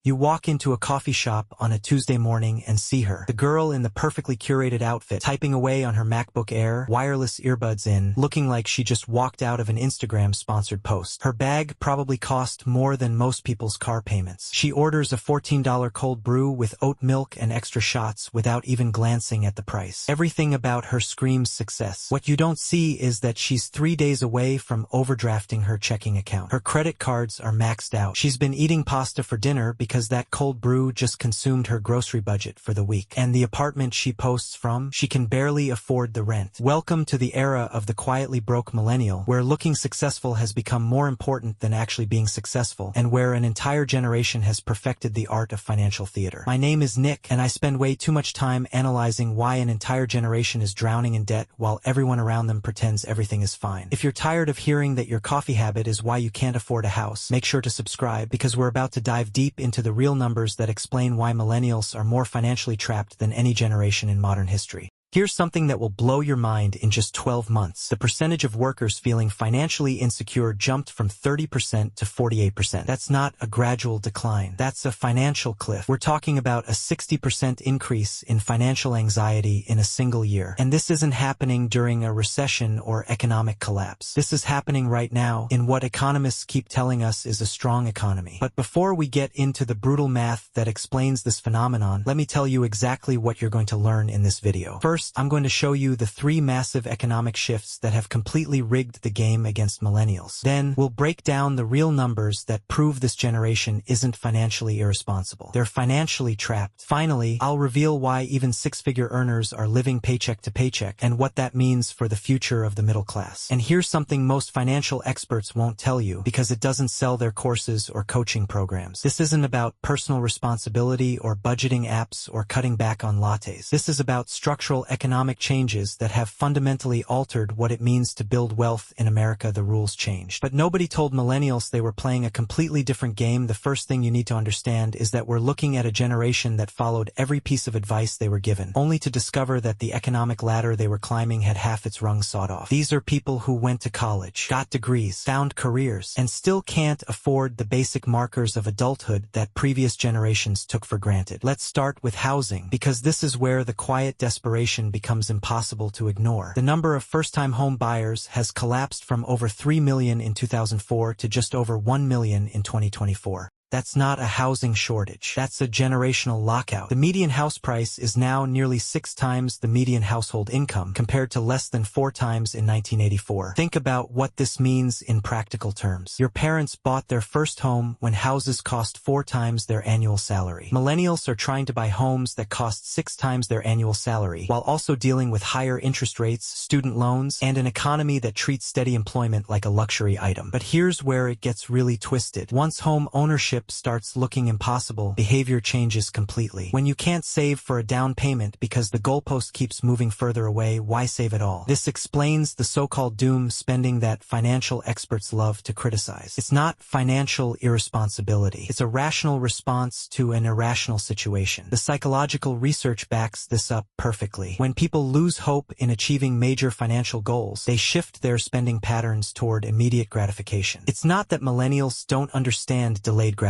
You walk into a coffee shop on a Tuesday morning and see her. The girl in the perfectly curated outfit, typing away on her MacBook Air, wireless earbuds in, looking like she just walked out of an Instagram-sponsored post. Her bag probably cost more than most people's car payments. She orders a $14 cold brew with oat milk and extra shots without even glancing at the price. Everything about her screams success. What you don't see is that she's 3 days away from overdrafting her checking account. Her credit cards are maxed out. She's been eating pasta for dinner because that cold brew just consumed her grocery budget for the week. And the apartment she posts from, she can barely afford the rent. Welcome to the era of the quietly broke millennial, where looking successful has become more important than actually being successful, and where an entire generation has perfected the art of financial theater. My name is Nick, and I spend way too much time analyzing why an entire generation is drowning in debt while everyone around them pretends everything is fine. If you're tired of hearing that your coffee habit is why you can't afford a house, make sure to subscribe, because we're about to dive deep into the real numbers that explain why millennials are more financially trapped than any generation in modern history. Here's something that will blow your mind. In just 12 months, the percentage of workers feeling financially insecure jumped from 30% to 48%. That's not a gradual decline. That's a financial cliff. We're talking about a 60% increase in financial anxiety in a single year. And this isn't happening during a recession or economic collapse. This is happening right now in what economists keep telling us is a strong economy. But before we get into the brutal math that explains this phenomenon, let me tell you exactly what you're going to learn in this video. First, I'm going to show you the 3 massive economic shifts that have completely rigged the game against millennials. Then, we'll break down the real numbers that prove this generation isn't financially irresponsible. They're financially trapped. Finally, I'll reveal why even 6-figure earners are living paycheck to paycheck and what that means for the future of the middle class. And here's something most financial experts won't tell you, because it doesn't sell their courses or coaching programs. This isn't about personal responsibility or budgeting apps or cutting back on lattes. This is about structural economic changes that have fundamentally altered what it means to build wealth in America. The rules changed. But nobody told millennials they were playing a completely different game. The first thing you need to understand is that we're looking at a generation that followed every piece of advice they were given, only to discover that the economic ladder they were climbing had half its rungs sawed off. These are people who went to college, got degrees, found careers, and still can't afford the basic markers of adulthood that previous generations took for granted. Let's start with housing, because this is where the quiet desperation becomes impossible to ignore. The number of first-time home buyers has collapsed from over 3 million in 2004 to just over 1 million in 2024. That's not a housing shortage. That's a generational lockout. The median house price is now nearly 6 times the median household income, compared to less than 4 times in 1984. Think about what this means in practical terms. Your parents bought their first home when houses cost 4 times their annual salary. Millennials are trying to buy homes that cost 6 times their annual salary, while also dealing with higher interest rates, student loans, and an economy that treats steady employment like a luxury item. But here's where it gets really twisted. Once home ownership starts looking impossible, behavior changes completely. When you can't save for a down payment because the goalpost keeps moving further away, why save at all? This explains the so-called doom spending that financial experts love to criticize. It's not financial irresponsibility. It's a rational response to an irrational situation. The psychological research backs this up perfectly. When people lose hope in achieving major financial goals, they shift their spending patterns toward immediate gratification. It's not that millennials don't understand delayed gratification.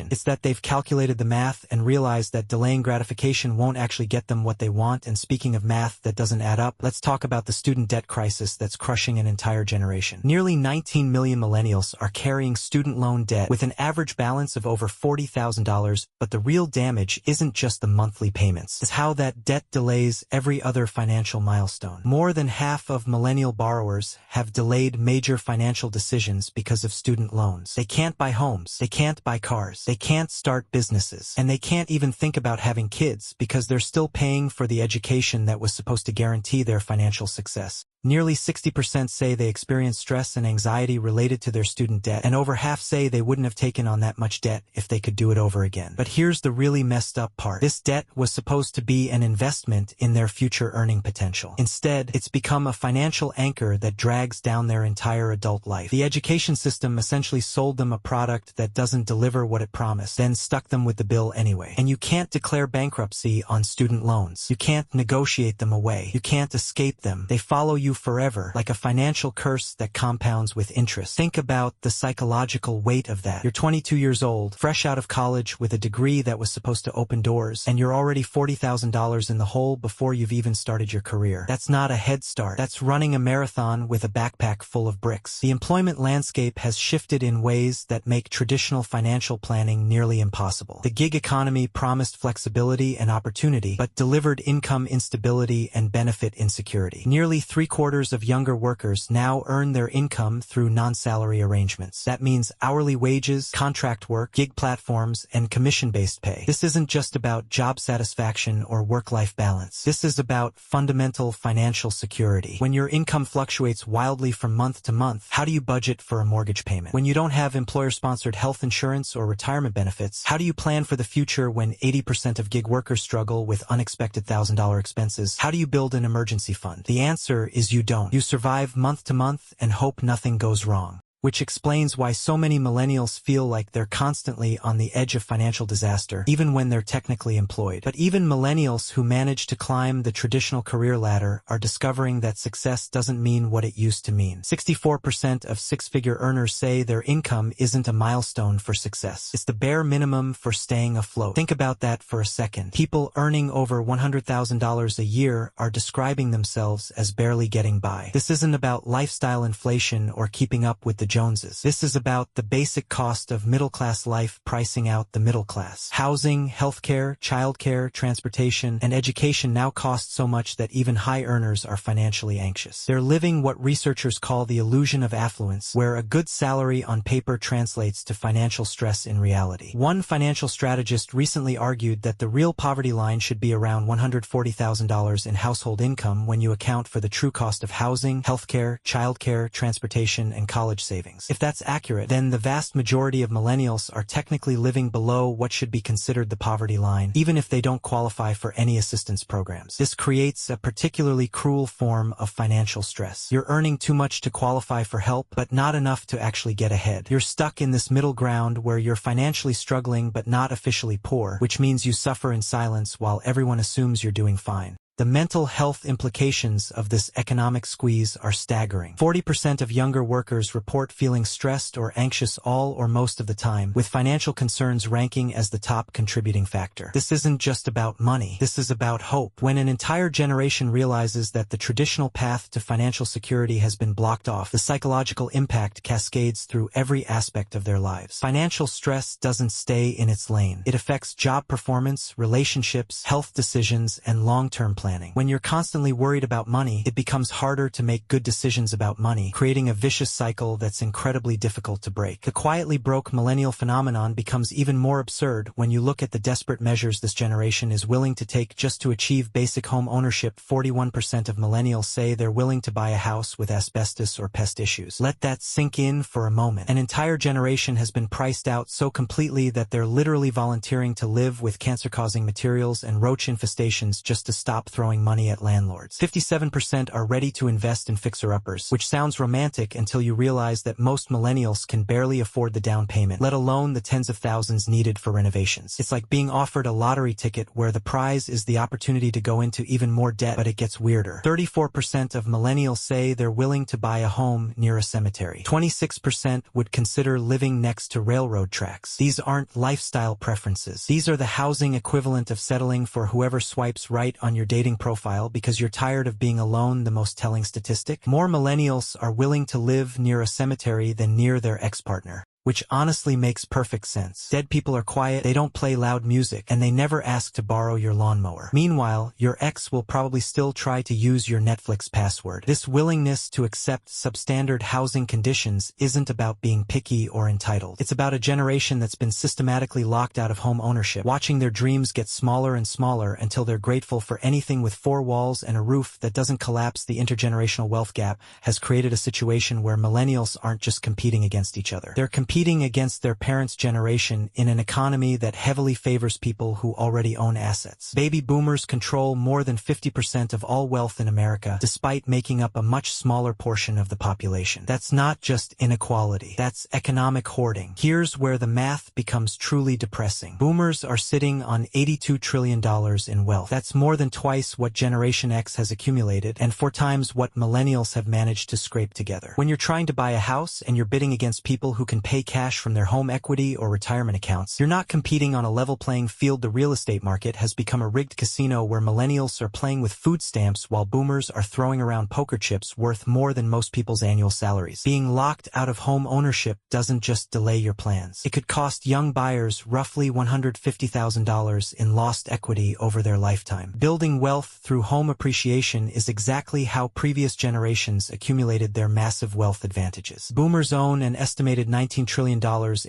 It's that they've calculated the math and realized that delaying gratification won't actually get them what they want. And speaking of math that doesn't add up, let's talk about the student debt crisis that's crushing an entire generation. Nearly 19 million millennials are carrying student loan debt with an average balance of over $40,000, but the real damage isn't just the monthly payments. It's how that debt delays every other financial milestone. More than half of millennial borrowers have delayed major financial decisions because of student loans. They can't buy homes. They can't buy cars. They can't start businesses. And they can't even think about having kids because they're still paying for the education that was supposed to guarantee their financial success. Nearly 60% say they experience stress and anxiety related to their student debt, and over half say they wouldn't have taken on that much debt if they could do it over again. But here's the really messed up part. This debt was supposed to be an investment in their future earning potential. Instead, it's become a financial anchor that drags down their entire adult life. The education system essentially sold them a product that doesn't deliver what it promised, then stuck them with the bill anyway. And you can't declare bankruptcy on student loans. You can't negotiate them away. You can't escape them. They follow you forever, like a financial curse that compounds with interest. Think about the psychological weight of that. You're 22 years old, fresh out of college with a degree that was supposed to open doors, and you're already $40,000 in the hole before you've even started your career. That's not a head start. That's running a marathon with a backpack full of bricks. The employment landscape has shifted in ways that make traditional financial planning nearly impossible. The gig economy promised flexibility and opportunity, but delivered income instability and benefit insecurity. Nearly 3/4 of younger workers now earn their income through non-salary arrangements. That means hourly wages, contract work, gig platforms, and commission-based pay. This isn't just about job satisfaction or work-life balance. This is about fundamental financial security. When your income fluctuates wildly from month to month, how do you budget for a mortgage payment? When you don't have employer-sponsored health insurance or retirement benefits, how do you plan for the future when 80% of gig workers struggle with unexpected $1,000 expenses? How do you build an emergency fund? The answer is you don't. You survive month to month and hope nothing goes wrong. Which explains why so many millennials feel like they're constantly on the edge of financial disaster, even when they're technically employed. But even millennials who manage to climb the traditional career ladder are discovering that success doesn't mean what it used to mean. 64% of six-figure earners say their income isn't a milestone for success. It's the bare minimum for staying afloat. Think about that for a second. People earning over $100,000 a year are describing themselves as barely getting by. This isn't about lifestyle inflation or keeping up with the Joneses. This is about the basic cost of middle-class life pricing out the middle class. Housing, healthcare, childcare, transportation, and education now cost so much that even high earners are financially anxious. They're living what researchers call the illusion of affluence, where a good salary on paper translates to financial stress in reality. One financial strategist recently argued that the real poverty line should be around $140,000 in household income when you account for the true cost of housing, healthcare, childcare, transportation, and college savings. If that's accurate, then the vast majority of millennials are technically living below what should be considered the poverty line, even if they don't qualify for any assistance programs. This creates a particularly cruel form of financial stress. You're earning too much to qualify for help, but not enough to actually get ahead. You're stuck in this middle ground where you're financially struggling but not officially poor, which means you suffer in silence while everyone assumes you're doing fine. The mental health implications of this economic squeeze are staggering. 40% of younger workers report feeling stressed or anxious all or most of the time, with financial concerns ranking as the top contributing factor. This isn't just about money. This is about hope. When an entire generation realizes that the traditional path to financial security has been blocked off, the psychological impact cascades through every aspect of their lives. Financial stress doesn't stay in its lane. It affects job performance, relationships, health decisions, and long-term planning. When you're constantly worried about money, it becomes harder to make good decisions about money, creating a vicious cycle that's incredibly difficult to break. The quietly broke millennial phenomenon becomes even more absurd when you look at the desperate measures this generation is willing to take just to achieve basic home ownership. 41% of millennials say they're willing to buy a house with asbestos or pest issues. Let that sink in for a moment. An entire generation has been priced out so completely that they're literally volunteering to live with cancer-causing materials and roach infestations just to stop throwing money at landlords. 57% are ready to invest in fixer-uppers, which sounds romantic until you realize that most millennials can barely afford the down payment, let alone the tens of thousands needed for renovations. It's like being offered a lottery ticket where the prize is the opportunity to go into even more debt, but it gets weirder. 34% of millennials say they're willing to buy a home near a cemetery. 26% would consider living next to railroad tracks. These aren't lifestyle preferences. These are the housing equivalent of settling for whoever swipes right on your dating profile because you're tired of being alone. The most telling statistic: more millennials are willing to live near a cemetery than near their ex-partner. Which honestly makes perfect sense. Dead people are quiet, they don't play loud music, and they never ask to borrow your lawnmower. Meanwhile, your ex will probably still try to use your Netflix password. This willingness to accept substandard housing conditions isn't about being picky or entitled. It's about a generation that's been systematically locked out of home ownership, watching their dreams get smaller and smaller until they're grateful for anything with four walls and a roof that doesn't collapse. The intergenerational wealth gap has created a situation where millennials aren't just competing against each other. They're competing competing against their parents' generation in an economy that heavily favors people who already own assets. Baby boomers control more than 50% of all wealth in America, despite making up a much smaller portion of the population. That's not just inequality. That's economic hoarding. Here's where the math becomes truly depressing. Boomers are sitting on $82 trillion in wealth. That's more than twice what Generation X has accumulated, and 4 times what millennials have managed to scrape together. When you're trying to buy a house and you're bidding against people who can pay cash from their home equity or retirement accounts, you're not competing on a level playing field. The real estate market has become a rigged casino where millennials are playing with food stamps while boomers are throwing around poker chips worth more than most people's annual salaries. Being locked out of home ownership doesn't just delay your plans. It could cost young buyers roughly $150,000 in lost equity over their lifetime. Building wealth through home appreciation is exactly how previous generations accumulated their massive wealth advantages. Boomers own an estimated $19 trillion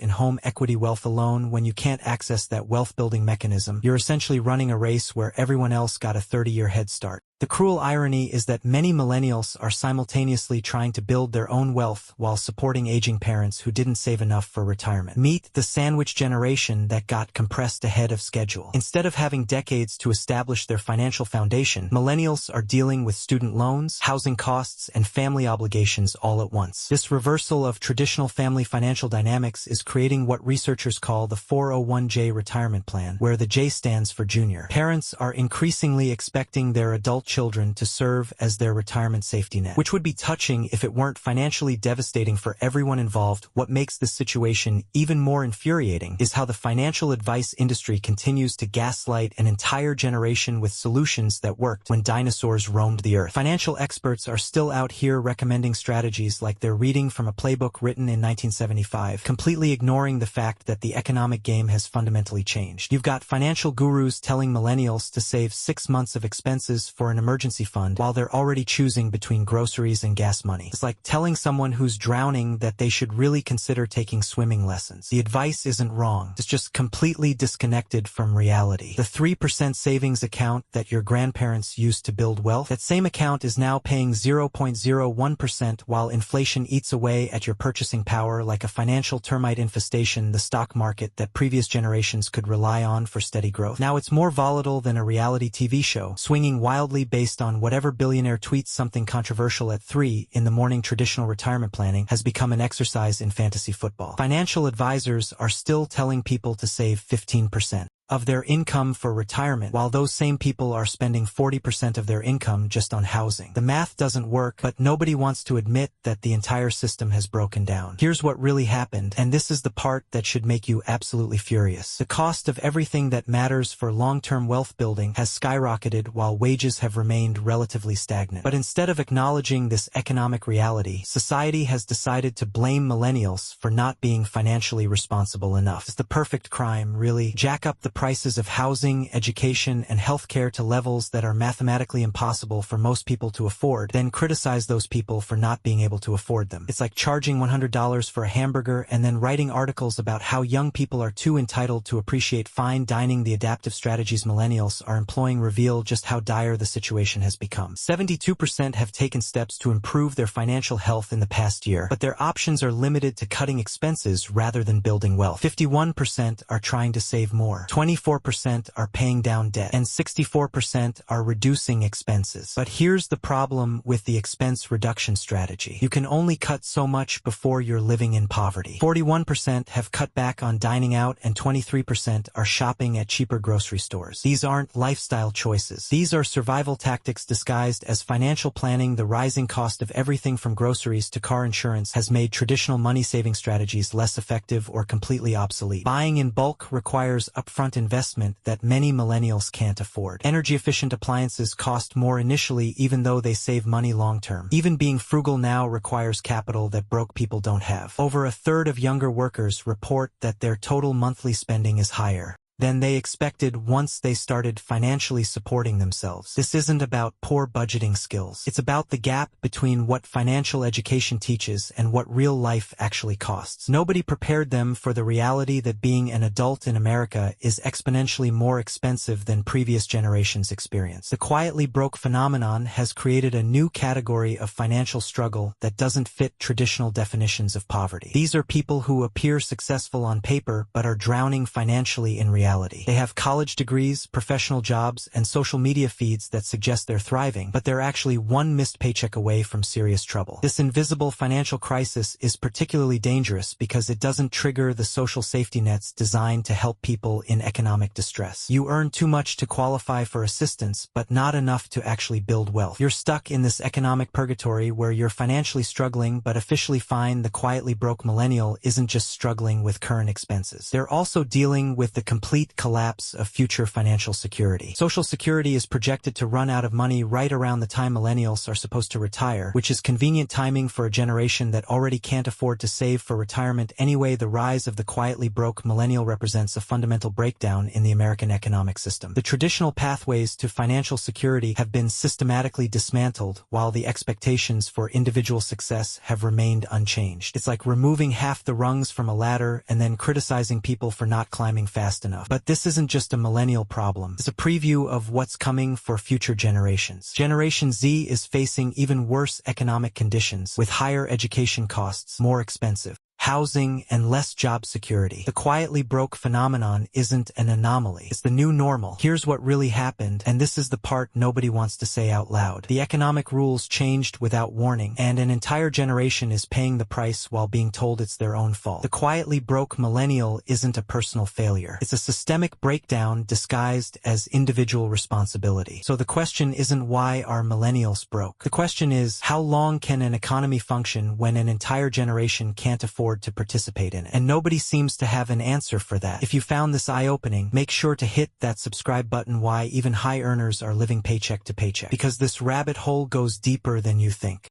in home equity wealth alone. When you can't access that wealth-building mechanism, you're essentially running a race where everyone else got a 30-year head start. The cruel irony is that many millennials are simultaneously trying to build their own wealth while supporting aging parents who didn't save enough for retirement. Meet the sandwich generation that got compressed ahead of schedule. Instead of having decades to establish their financial foundation, millennials are dealing with student loans, housing costs, and family obligations all at once. This reversal of traditional family financial dynamics is creating what researchers call the 401J retirement plan, where the J stands for junior. Parents are increasingly expecting their adult children to serve as their retirement safety net, which would be touching if it weren't financially devastating for everyone involved. What makes this situation even more infuriating is how the financial advice industry continues to gaslight an entire generation with solutions that worked when dinosaurs roamed the earth. Financial experts are still out here recommending strategies like they're reading from a playbook written in 1975, completely ignoring the fact that the economic game has fundamentally changed. You've got financial gurus telling millennials to save 6 months of expenses for an emergency fund while they're already choosing between groceries and gas money. It's like telling someone who's drowning that they should really consider taking swimming lessons. The advice isn't wrong. It's just completely disconnected from reality. The 3% savings account that your grandparents used to build wealth, that same account is now paying 0.01% while inflation eats away at your purchasing power like a financial termite infestation. The stock market that previous generations could rely on for steady growth, now it's more volatile than a reality TV show, swinging wildly based on whatever billionaire tweets something controversial at 3 in the morning. Traditional retirement planning has become an exercise in fantasy football. Financial advisors are still telling people to save 15% of their income for retirement, while those same people are spending 40% of their income just on housing. The math doesn't work, but nobody wants to admit that the entire system has broken down. Here's what really happened, and this is the part that should make you absolutely furious. The cost of everything that matters for long-term wealth building has skyrocketed while wages have remained relatively stagnant. But instead of acknowledging this economic reality, society has decided to blame millennials for not being financially responsible enough. It's the perfect crime, really. Jack up the prices of housing, education, and healthcare to levels that are mathematically impossible for most people to afford, then criticize those people for not being able to afford them. It's like charging $100 for a hamburger and then writing articles about how young people are too entitled to appreciate fine dining. The adaptive strategies millennials are employing reveal just how dire the situation has become. 72% have taken steps to improve their financial health in the past year, but their options are limited to cutting expenses rather than building wealth. 51% are trying to save more. 24% are paying down debt, and 64% are reducing expenses. But here's the problem with the expense reduction strategy. You can only cut so much before you're living in poverty. 41% have cut back on dining out, and 23% are shopping at cheaper grocery stores. These aren't lifestyle choices. These are survival tactics disguised as financial planning. The rising cost of everything from groceries to car insurance has made traditional money-saving strategies less effective or completely obsolete. Buying in bulk requires upfront investment that many millennials can't afford. Energy-efficient appliances cost more initially even though they save money long-term. Even being frugal now requires capital that broke people don't have. Over a third of younger workers report that their total monthly spending is higher than they expected once they started financially supporting themselves. This isn't about poor budgeting skills. It's about the gap between what financial education teaches and what real life actually costs. Nobody prepared them for the reality that being an adult in America is exponentially more expensive than previous generations experienced. The quietly broke phenomenon has created a new category of financial struggle that doesn't fit traditional definitions of poverty. These are people who appear successful on paper but are drowning financially in reality. They have college degrees, professional jobs, and social media feeds that suggest they're thriving, but they're actually one missed paycheck away from serious trouble. This invisible financial crisis is particularly dangerous because it doesn't trigger the social safety nets designed to help people in economic distress. You earn too much to qualify for assistance, but not enough to actually build wealth. You're stuck in this economic purgatory where you're financially struggling but officially fine. The quietly broke millennial isn't just struggling with current expenses. They're also dealing with the complete collapse of future financial security. Social Security is projected to run out of money right around the time millennials are supposed to retire, which is convenient timing for a generation that already can't afford to save for retirement anyway. The rise of the quietly broke millennial represents a fundamental breakdown in the American economic system. The traditional pathways to financial security have been systematically dismantled, while the expectations for individual success have remained unchanged. It's like removing half the rungs from a ladder and then criticizing people for not climbing fast enough. But this isn't just a millennial problem. It's a preview of what's coming for future generations. Generation Z is facing even worse economic conditions, with higher education costs, more expensive housing, and less job security. The quietly broke phenomenon isn't an anomaly. It's the new normal. Here's what really happened, and this is the part nobody wants to say out loud. The economic rules changed without warning, and an entire generation is paying the price while being told it's their own fault. The quietly broke millennial isn't a personal failure. It's a systemic breakdown disguised as individual responsibility. So the question isn't why are millennials broke? The question is, how long can an economy function when an entire generation can't afford to participate in it? And nobody seems to have an answer for that. If you found this eye-opening, make sure to hit that subscribe button. Why even high earners are living paycheck to paycheck, because this rabbit hole goes deeper than you think.